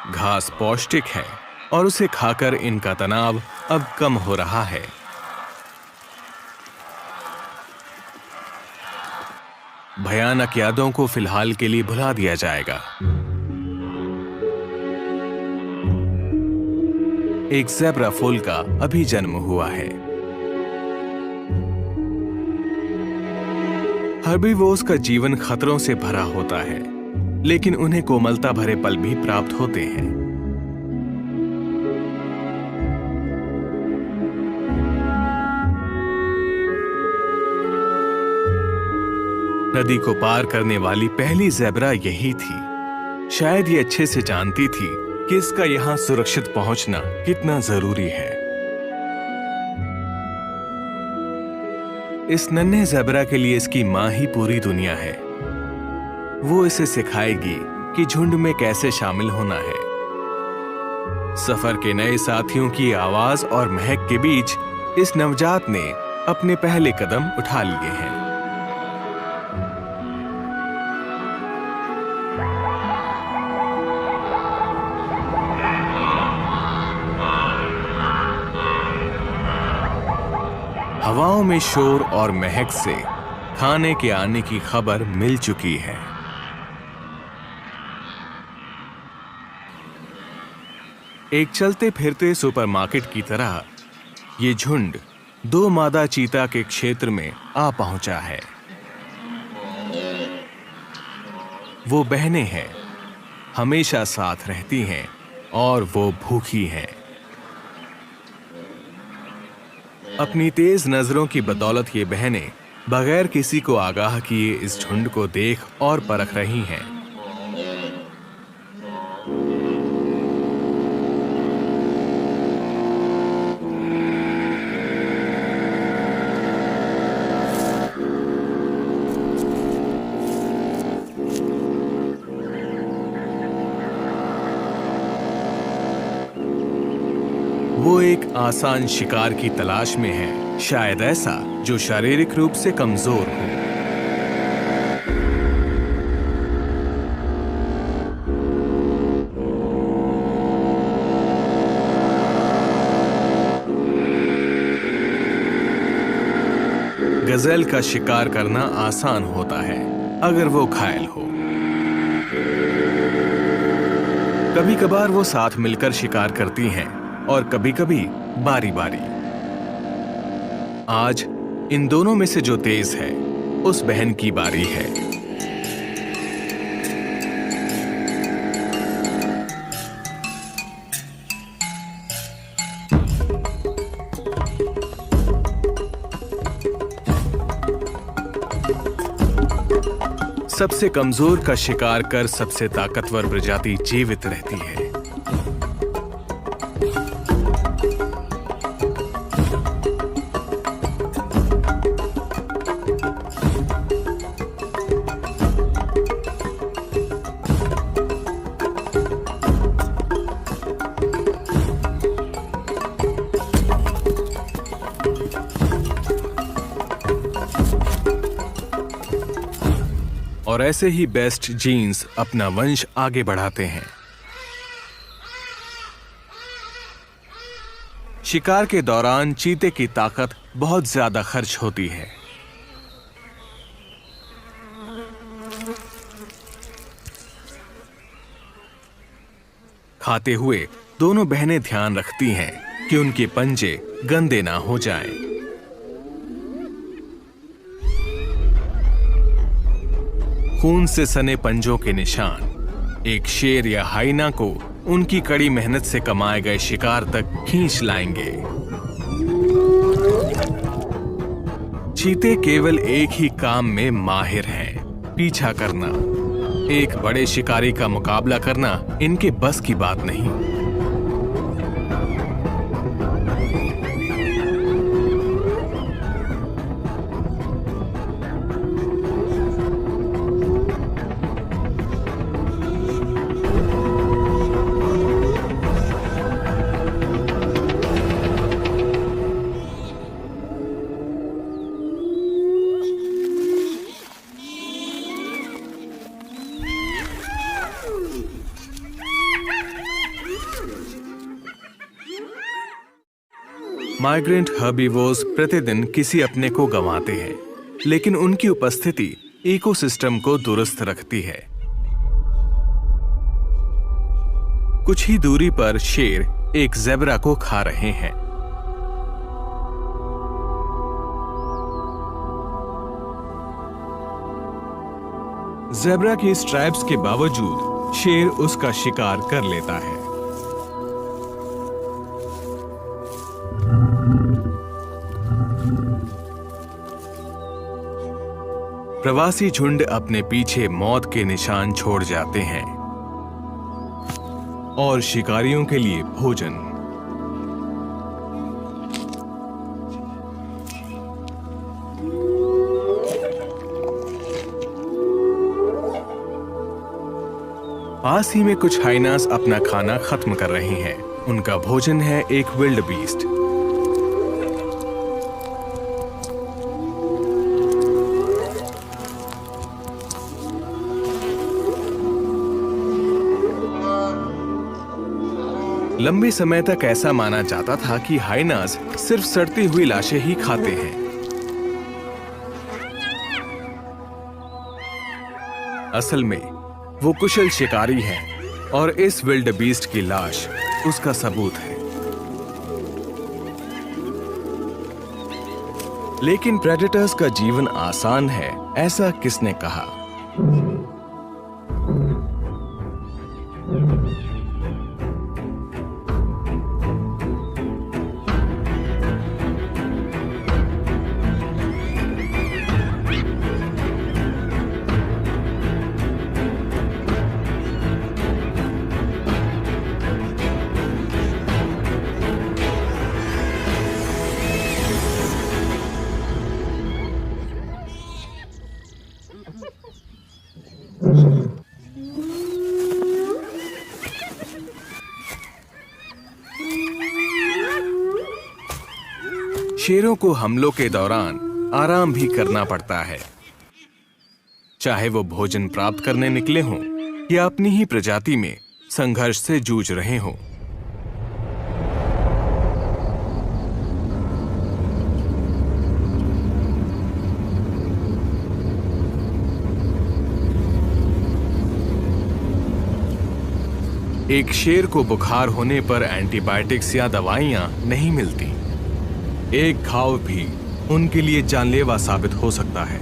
घास पौष्टिक है और उसे खाकर इनका तनाव अब कम हो रहा है। भयानक यादों को फिलहाल के लिए भुला दिया जाएगा। एक ज़ेब्रा फूल का अभी जन्म हुआ है। हर्बीवोर्स का जीवन खतरों से भरा होता है, लेकिन उन्हें कोमलता भरे पल भी प्राप्त होते हैं। नदी को पार करने वाली पहली ज़ेब्रा यही थी। शायद ये अच्छे से जानती थी कि इसका यहां सुरक्षित पहुंचना कितना जरूरी है। इस नन्हे ज़ेब्रा के लिए इसकी मां ही पूरी दुनिया है। वो इसे सिखाएगी कि झुंड में कैसे शामिल होना है। सफर के नए साथियों की आवाज और महक के बीच इस नवजात ने अपने पहले कदम उठा लिए हैं। हवाओं में शोर और महक से खाने के आने की खबर मिल चुकी है। एक चलते फिरते सुपरमार्केट की तरह ये झुंड दो मादा चीता के क्षेत्र में आ पहुंचा है। वो बहनें हैं, हमेशा साथ रहती हैं और वो भूखी हैं। अपनी तेज नजरों की बदौलत ये बहनें बगैर किसी को आगाह किए इस झुंड को देख और परख रही हैं। वो एक आसान शिकार की तलाश में है, शायद ऐसा जो शारीरिक रूप से कमजोर हो। गजेल का शिकार करना आसान होता है अगर वो घायल हो। कभी कभार वो साथ मिलकर शिकार करती हैं और कभी कभी बारी बारी। आज इन दोनों में से जो तेज है उस बहन की बारी है। सबसे कमजोर का शिकार कर सबसे ताकतवर प्रजाति जीवित रहती है। और ऐसे ही बेस्ट जीन्स अपना वंश आगे बढ़ाते हैं। शिकार के दौरान चीते की ताकत बहुत ज्यादा खर्च होती है। खाते हुए दोनों बहनें ध्यान रखती हैं कि उनके पंजे गंदे ना हो जाएं। खून से सने पंजों के निशान एक शेर या हाइना को उनकी कड़ी मेहनत से कमाए गए शिकार तक खींच लाएंगे। चीते केवल एक ही काम में माहिर हैं, पीछा करना। एक बड़े शिकारी का मुकाबला करना इनके बस की बात नहीं। माइग्रेंट हर्बीवोर्स प्रतिदिन किसी अपने को गंवाते हैं, लेकिन उनकी उपस्थिति इकोसिस्टम को दुरुस्त रखती है। कुछ ही दूरी पर शेर एक ज़ेब्रा को खा रहे हैं। ज़ेब्रा की स्ट्राइप्स के बावजूद शेर उसका शिकार कर लेता है। प्रवासी झुंड अपने पीछे मौत के निशान छोड़ जाते हैं और शिकारियों के लिए भोजन। पास ही में कुछ हाइनास अपना खाना खत्म कर रहे हैं। उनका भोजन है एक विल्ड बीस्ट। लंबे समय तक ऐसा माना जाता था कि हाइनास सिर्फ सड़ती हुई लाशें ही खाते हैं। असल में वो कुशल शिकारी है और इस विल्ड बीस्ट की लाश उसका सबूत है। लेकिन प्रेडेटर्स का जीवन आसान है, ऐसा किसने कहा? शेरों को हमलों के दौरान आराम भी करना पड़ता है, चाहे वो भोजन प्राप्त करने निकले हों या अपनी ही प्रजाति में संघर्ष से जूझ रहे हों। एक शेर को बुखार होने पर एंटीबायोटिक्स या दवाइयां नहीं मिलती। एक घाव भी उनके लिए जानलेवा साबित हो सकता है।